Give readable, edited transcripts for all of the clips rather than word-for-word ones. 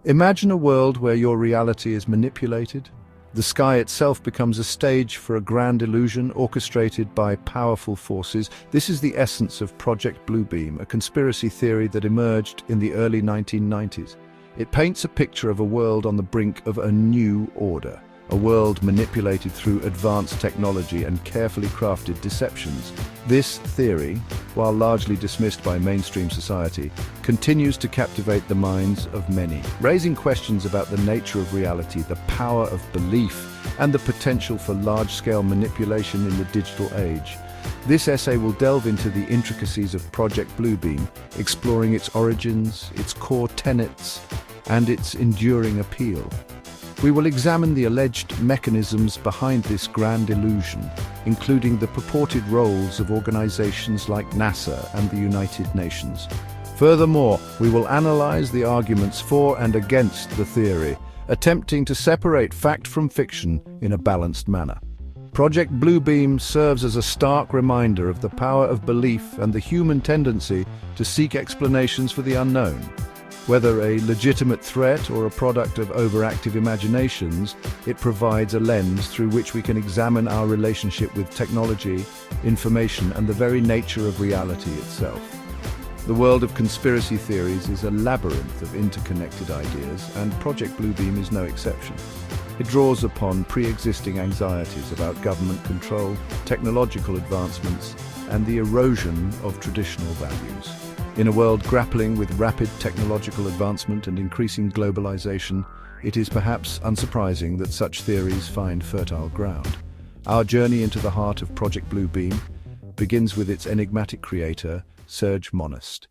Imagine a world where your reality is manipulated. The sky itself becomes a stage for a grand illusion orchestrated by powerful forces. This is the essence of Project Bluebeam, a conspiracy theory that emerged in the early 1990s. It paints a picture of a world on the brink of a new order, a world manipulated through advanced technology and carefully crafted deceptions. This theory, while largely dismissed by mainstream society, continues to captivate the minds of many, raising questions about the nature of reality, the power of belief, and the potential for large-scale manipulation in the digital age. This essay will delve into the intricacies of Project Bluebeam, exploring its origins, its core tenets, and its enduring appeal. We will examine the alleged mechanisms behind this grand illusion, including the purported roles of organizations like NASA and the United Nations. Furthermore, we will analyze the arguments for and against the theory, attempting to separate fact from fiction in a balanced manner. Project Bluebeam serves as a stark reminder of the power of belief and the human tendency to seek explanations for the unknown. Whether a legitimate threat or a product of overactive imaginations, it provides a lens through which we can examine our relationship with technology, information, and the very nature of reality itself. The world of conspiracy theories is a labyrinth of interconnected ideas, and Project Bluebeam is no exception. It draws upon pre-existing anxieties about government control, technological advancements, and the erosion of traditional values. In a world grappling with rapid technological advancement and increasing globalization, it is perhaps unsurprising that such theories find fertile ground. Our journey into the heart of Project Bluebeam begins with its enigmatic creator, Serge Monast.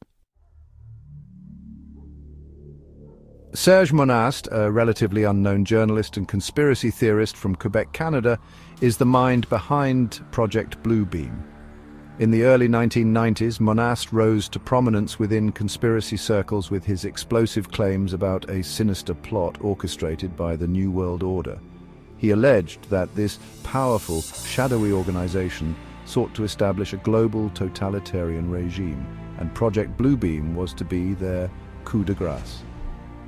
Serge Monast, a relatively unknown journalist and conspiracy theorist from Quebec, Canada, is the mind behind Project Bluebeam. In the early 1990s, Monast rose to prominence within conspiracy circles with his explosive claims about a sinister plot orchestrated by the New World Order. He alleged that this powerful, shadowy organization sought to establish a global totalitarian regime, and Project Bluebeam was to be their coup de grace.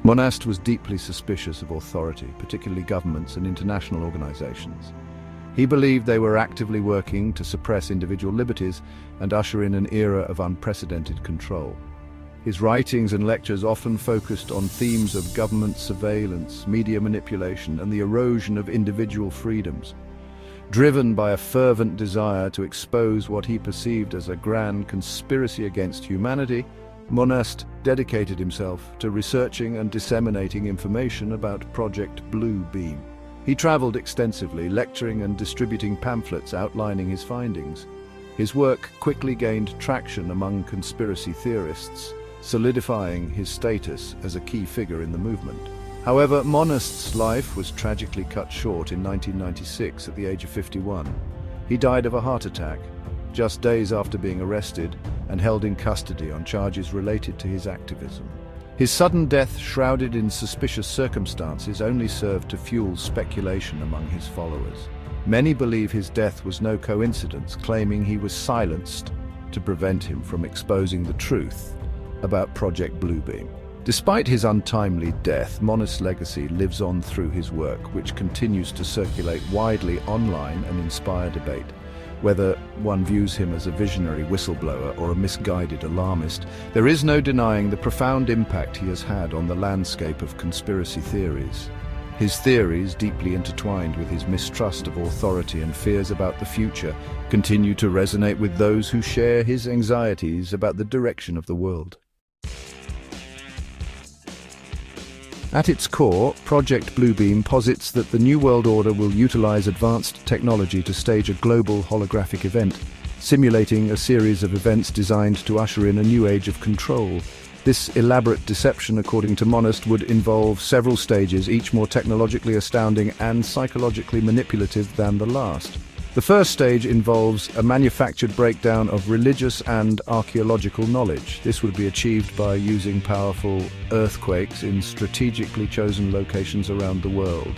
Monast was deeply suspicious of authority, particularly governments and international organizations. He believed they were actively working to suppress individual liberties and usher in an era of unprecedented control. His writings and lectures often focused on themes of government surveillance, media manipulation, and the erosion of individual freedoms. Driven by a fervent desire to expose what he perceived as a grand conspiracy against humanity, Monast dedicated himself to researching and disseminating information about Project Bluebeam. He traveled extensively, lecturing and distributing pamphlets outlining his findings. His work quickly gained traction among conspiracy theorists, solidifying his status as a key figure in the movement. However, Monast's life was tragically cut short in 1996 at the age of 51. He died of a heart attack, just days after being arrested and held in custody on charges related to his activism. His sudden death, shrouded in suspicious circumstances, only served to fuel speculation among his followers. Many believe his death was no coincidence, claiming he was silenced to prevent him from exposing the truth about Project Bluebeam. Despite his untimely death, Monast's legacy lives on through his work, which continues to circulate widely online and inspire debate. Whether one views him as a visionary whistleblower or a misguided alarmist, there is no denying the profound impact he has had on the landscape of conspiracy theories. His theories, deeply intertwined with his mistrust of authority and fears about the future, continue to resonate with those who share his anxieties about the direction of the world. At its core, Project Bluebeam posits that the New World Order will utilize advanced technology to stage a global holographic event, simulating a series of events designed to usher in a new age of control. This elaborate deception, according to Monast, would involve several stages, each more technologically astounding and psychologically manipulative than the last. The first stage involves a manufactured breakdown of religious and archaeological knowledge. This would be achieved by using powerful earthquakes in strategically chosen locations around the world.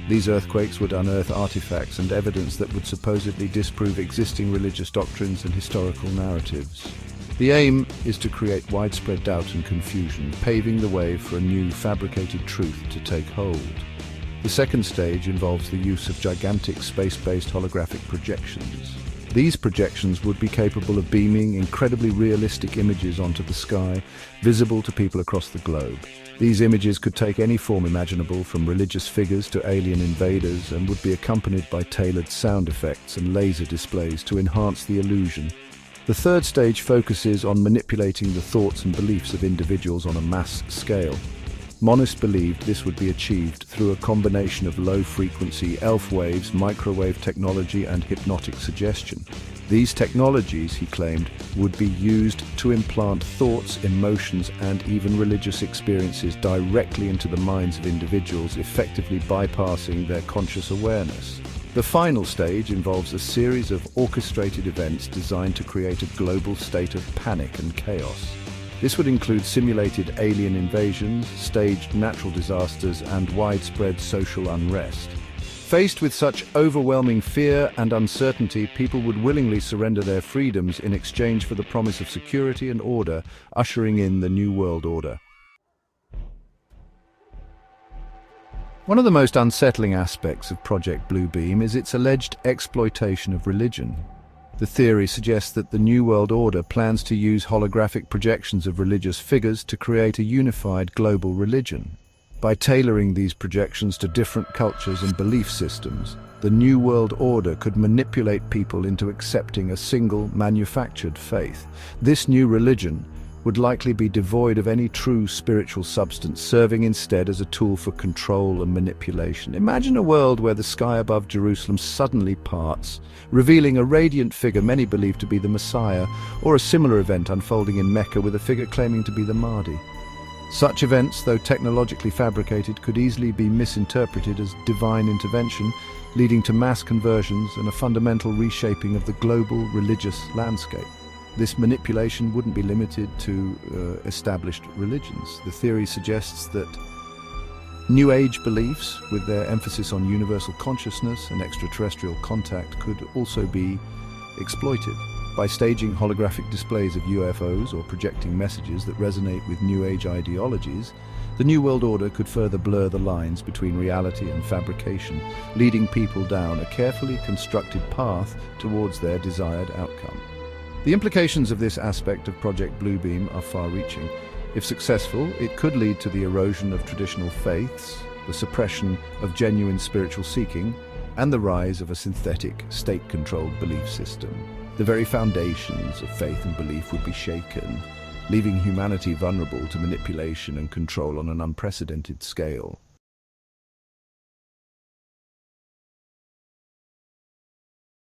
These earthquakes would unearth artifacts and evidence that would supposedly disprove existing religious doctrines and historical narratives. The aim is to create widespread doubt and confusion, paving the way for a new fabricated truth to take hold. The second stage involves the use of gigantic space-based holographic projections. These projections would be capable of beaming incredibly realistic images onto the sky, visible to people across the globe. These images could take any form imaginable, from religious figures to alien invaders, and would be accompanied by tailored sound effects and laser displays to enhance the illusion. The third stage focuses on manipulating the thoughts and beliefs of individuals on a mass scale. Monist believed this would be achieved through a combination of low-frequency ELF waves, microwave technology, and hypnotic suggestion. These technologies, he claimed, would be used to implant thoughts, emotions, and even religious experiences directly into the minds of individuals, effectively bypassing their conscious awareness. The final stage involves a series of orchestrated events designed to create a global state of panic and chaos. This would include simulated alien invasions, staged natural disasters, and widespread social unrest. Faced with such overwhelming fear and uncertainty, people would willingly surrender their freedoms in exchange for the promise of security and order, ushering in the New World Order. One of the most unsettling aspects of Project Bluebeam is its alleged exploitation of religion. The theory suggests that the New World Order plans to use holographic projections of religious figures to create a unified global religion. By tailoring these projections to different cultures and belief systems, the New World Order could manipulate people into accepting a single, manufactured faith. This new religion would likely be devoid of any true spiritual substance, serving instead as a tool for control and manipulation. Imagine a world where the sky above Jerusalem suddenly parts, revealing a radiant figure many believe to be the Messiah, or a similar event unfolding in Mecca with a figure claiming to be the Mahdi. Such events, though technologically fabricated, could easily be misinterpreted as divine intervention, leading to mass conversions and a fundamental reshaping of the global religious landscape. This manipulation wouldn't be limited to established religions. The theory suggests that New Age beliefs, with their emphasis on universal consciousness and extraterrestrial contact, could also be exploited. By staging holographic displays of UFOs or projecting messages that resonate with New Age ideologies, the New World Order could further blur the lines between reality and fabrication, leading people down a carefully constructed path towards their desired outcome. The implications of this aspect of Project Bluebeam are far-reaching. If successful, it could lead to the erosion of traditional faiths, the suppression of genuine spiritual seeking, and the rise of a synthetic, state-controlled belief system. The very foundations of faith and belief would be shaken, leaving humanity vulnerable to manipulation and control on an unprecedented scale.